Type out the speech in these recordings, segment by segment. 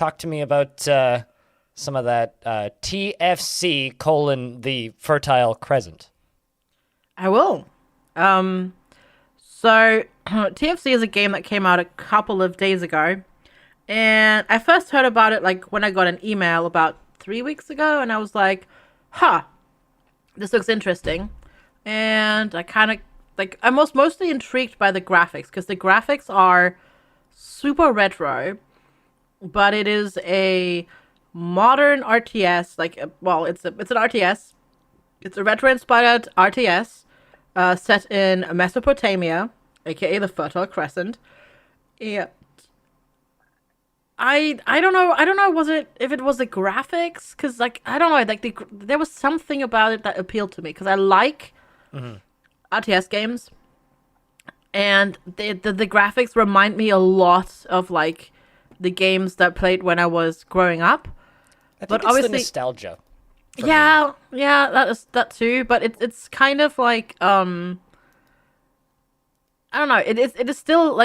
talk to me about some of that TFC the Fertile Crescent. I will. So TFC is a game that came out a couple of days ago, and I first heard about it like when I got an email about 3 weeks ago, and I was like, "Huh, this looks interesting." And I kind of I'm mostly intrigued by the graphics because the graphics are super retro, but it is a modern RTS. It's an RTS. It's a retro-inspired RTS set in Mesopotamia, aka the Fertile Crescent. Yeah. I don't know if it was the graphics cuz I don't know there was something about it that appealed to me cuz I like RTS games, and the graphics remind me a lot of the games that I played when I was growing up. I think But it's obviously the nostalgia. For me. yeah, that too, but it's kind of I don't know, it is still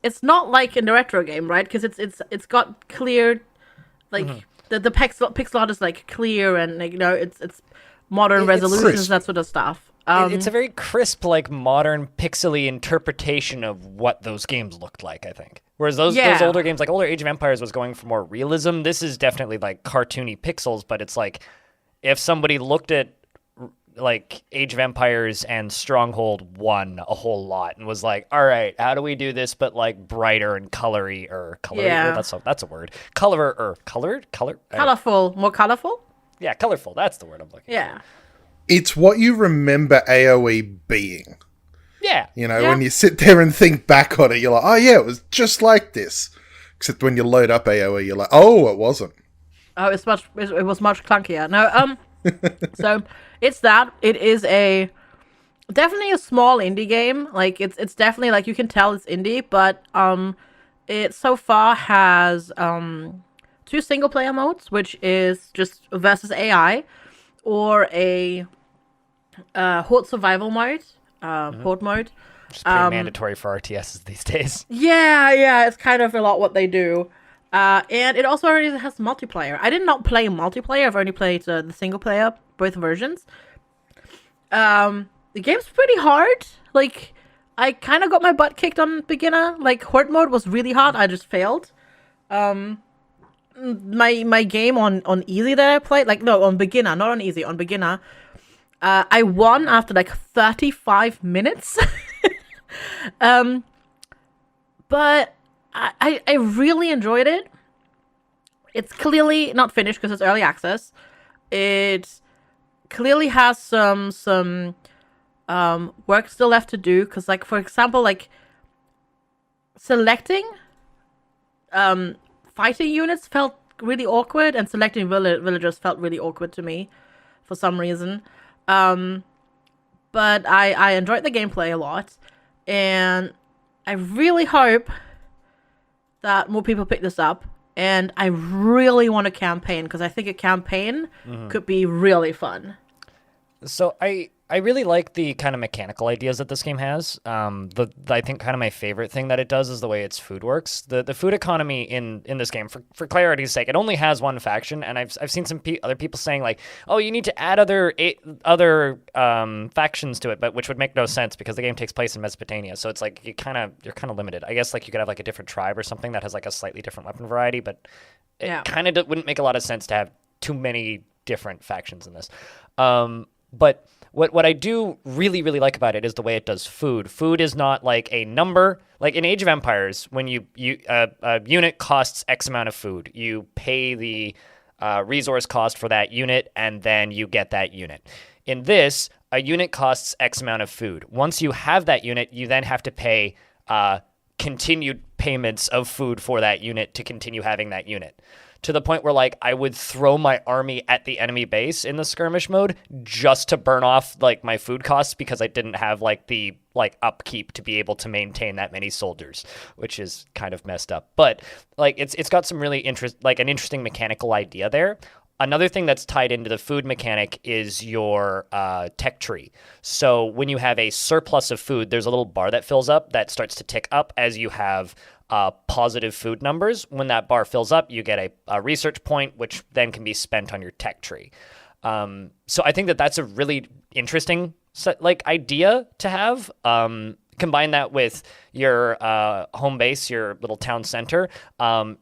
it's not like in the retro game, right? Because it's got clear the pixel art is clear, and it's modern It's resolutions, crisp. that sort of stuff. It's a very crisp, modern, pixely interpretation of what those games looked like, I think. Whereas those older games, older Age of Empires was going for more realism. This is definitely, cartoony pixels, but it's if somebody looked at, Age of Empires and Stronghold 1 a whole lot and was like, all right, how do we do this but, brighter and colory, or color? Yeah. That's a word. Colored? Colorful, more colorful. Yeah, colorful. That's the word I'm looking for. Yeah. It's what you remember AoE being. Yeah. When you sit there and think back on it, you're like, oh yeah, it was just like this. Except when you load up AoE, you're like, oh, it wasn't. Oh, it was much clunkier. No, so it's that. It is definitely a small indie game. It's definitely you can tell it's indie, but it so far has 2 single player modes, which is just versus AI, or a horde survival mode, horde mode. Which is pretty mandatory for RTSs these days. Yeah, it's kind of a lot what they do. And it also already has multiplayer. I did not play multiplayer. I've only played the single player, both versions. The game's pretty hard. I kind of got my butt kicked on beginner. Horde mode was really hard. I just failed. My game on easy that I played, no, on beginner, not on easy, on beginner, I won after 35 minutes. But I really enjoyed it. It's clearly not finished because it's early access. It clearly has some work still left to do, because for example, selecting fighting units felt really awkward, and selecting villagers felt really awkward to me for some reason. But I enjoyed the gameplay a lot, and I really hope that more people pick this up. And I really want a campaign, because I think a campaign could be really fun. So I really like the kind of mechanical ideas that this game has. I think kind of my favorite thing that it does is the way its food works. The food economy in this game, for clarity's sake, it only has one faction, and I've seen some other people saying oh, you need to add other factions to it, but which would make no sense because the game takes place in Mesopotamia. So it's you're kind of limited. I guess you could have a different tribe or something that has a slightly different weapon variety, but it kind of wouldn't make a lot of sense to have too many different factions in this. But what I do really, really like about it is the way it does food. Food is not a number. In Age of Empires, when a unit costs X amount of food, you pay the resource cost for that unit, and then you get that unit. In this, a unit costs X amount of food. Once you have that unit, you then have to pay continued payments of food for that unit to continue having that unit. To the point where I would throw my army at the enemy base in the skirmish mode just to burn off my food costs, because I didn't have the upkeep to be able to maintain that many soldiers, which is kind of messed up. But it's got some really an interesting mechanical idea there. Another thing that's tied into the food mechanic is your tech tree. So when you have a surplus of food, there's a little bar that fills up that starts to tick up as you have positive food numbers. When that bar fills up, you get a research point, which then can be spent on your tech tree. So I think that that's a really interesting idea to have. Combine that with your home base, your little town center,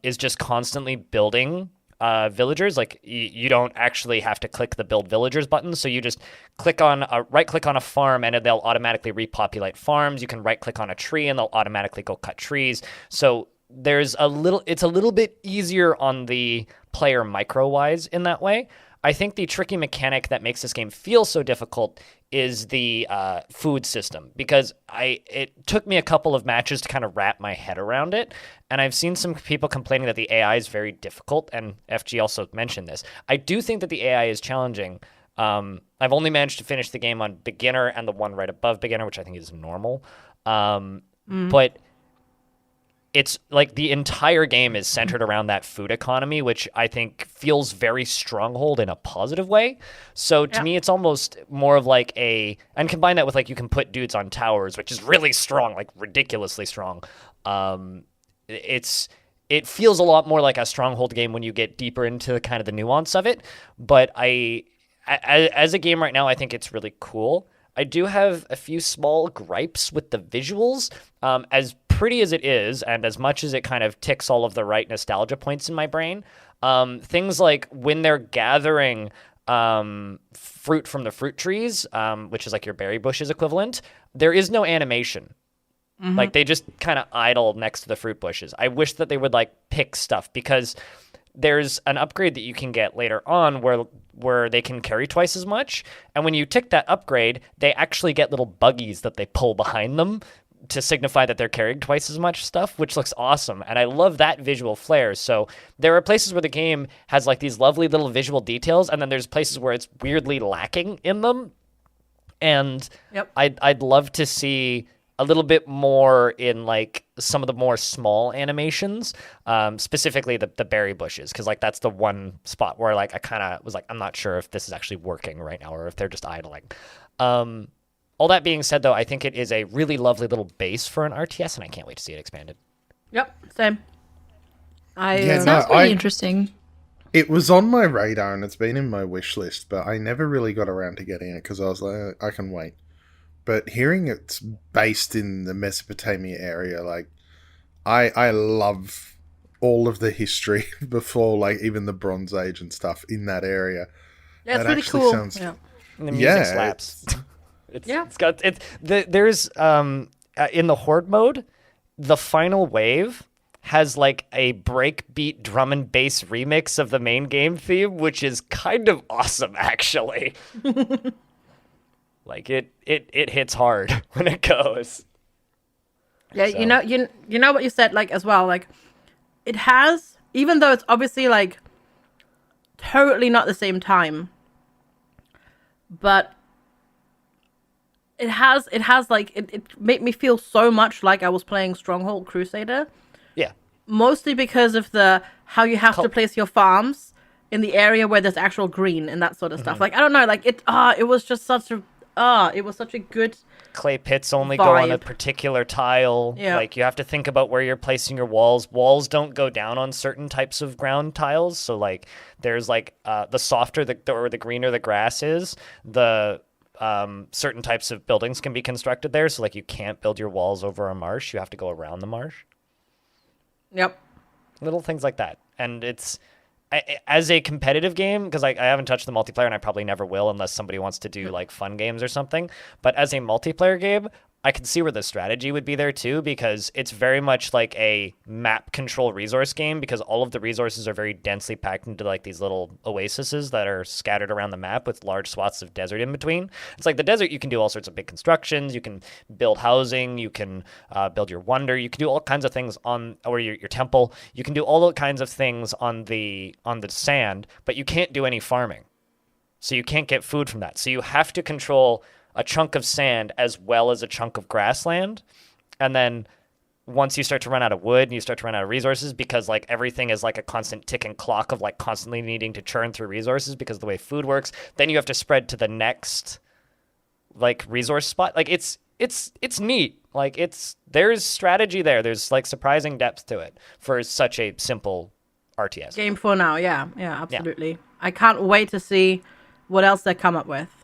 is just constantly building villagers. Like you don't actually have to click the build villagers button. So you just right click on a farm and they'll automatically repopulate farms. You can right click on a tree and they'll automatically go cut trees. So it's a little bit easier on the player micro wise in that way. I think the tricky mechanic that makes this game feel so difficult is the food system, because it took me a couple of matches to kind of wrap my head around it, and I've seen some people complaining that the AI is very difficult, and FG also mentioned this. I do think that the AI is challenging. I've only managed to finish the game on beginner and the one right above beginner, which I think is normal. But it's like the entire game is centered around that food economy, which I think feels very Stronghold in a positive way. So to me, it's almost more of like and combine that with like you can put dudes on towers, which is really strong, like ridiculously strong. It feels a lot more like a Stronghold game when you get deeper into kind of the nuance of it. But as a game right now, I think it's really cool. I do have a few small gripes with the visuals. As pretty as it is, and as much as it kind of ticks all of the right nostalgia points in my brain, things like when they're gathering fruit from the fruit trees, which is like your berry bushes equivalent, there is no animation. Like they just kind of idle next to the fruit bushes. I wish that they would like pick stuff, because there's an upgrade that you can get later on where they can carry twice as much. And when you tick that upgrade, they actually get little buggies that they pull behind them to signify that they're carrying twice as much stuff, which looks awesome. And I love that visual flair. So there are places where the game has like these lovely little visual details, and then there's places where it's weirdly lacking in them. And I'd love to see a little bit more in like some of the more small animations, specifically the berry bushes, because like that's the one spot where like I kind of was like, I'm not sure if this is actually working right now or if they're just idling. All that being said, though, I think it is a really lovely little base for an RTS, and I can't wait to see it expanded. Yep, same. Sounds pretty interesting. It was on my radar and it's been in my wish list, but I never really got around to getting it because I was like, I can wait. But hearing it's based in the Mesopotamia area, like, I love all of the history before, like, even the Bronze Age and stuff in that area. Yeah, it's really cool. Sounds, and the music slaps. There's in the Horde mode, the final wave has like a breakbeat drum and bass remix of the main game theme, which is kind of awesome, actually. Like it hits hard when it goes. Yeah, so. you know what you said, like, as well, like, it has, even though it's obviously like totally not the same time, but it has like it made me feel so much like I was playing Stronghold Crusader. Yeah. Mostly because of how you have to place your farms in the area where there's actual green and that sort of stuff. Like, I don't know, like it was just such a good clay pits only vibe. Go on a particular tile. Yeah. Like, you have to think about where you're placing your walls. Walls don't go down on certain types of ground tiles. So like there's like the softer or the greener the grass is, the certain types of buildings can be constructed there. So like you can't build your walls over a marsh. You have to go around the marsh. Yep. Little things like that. And it's as a competitive game, because I haven't touched the multiplayer and I probably never will unless somebody wants to do like fun games or something. But as a multiplayer game, I can see where the strategy would be there too, because it's very much like a map control resource game, because all of the resources are very densely packed into like these little oases that are scattered around the map with large swaths of desert in between. It's like the desert, you can do all sorts of big constructions, you can build housing, you can build your wonder, you can do all kinds of things or your temple, you can do all kinds of things on the sand, but you can't do any farming. So you can't get food from that. So you have to control a chunk of sand as well as a chunk of grassland. And then once you start to run out of wood and you start to run out of resources, because like everything is like a constant ticking clock of like constantly needing to churn through resources because of the way food works, then you have to spread to the next like resource spot. Like it's neat. Like there's strategy there. There's like surprising depth to it for such a simple RTS game for now. Yeah, absolutely. I can't wait to see what else they come up with.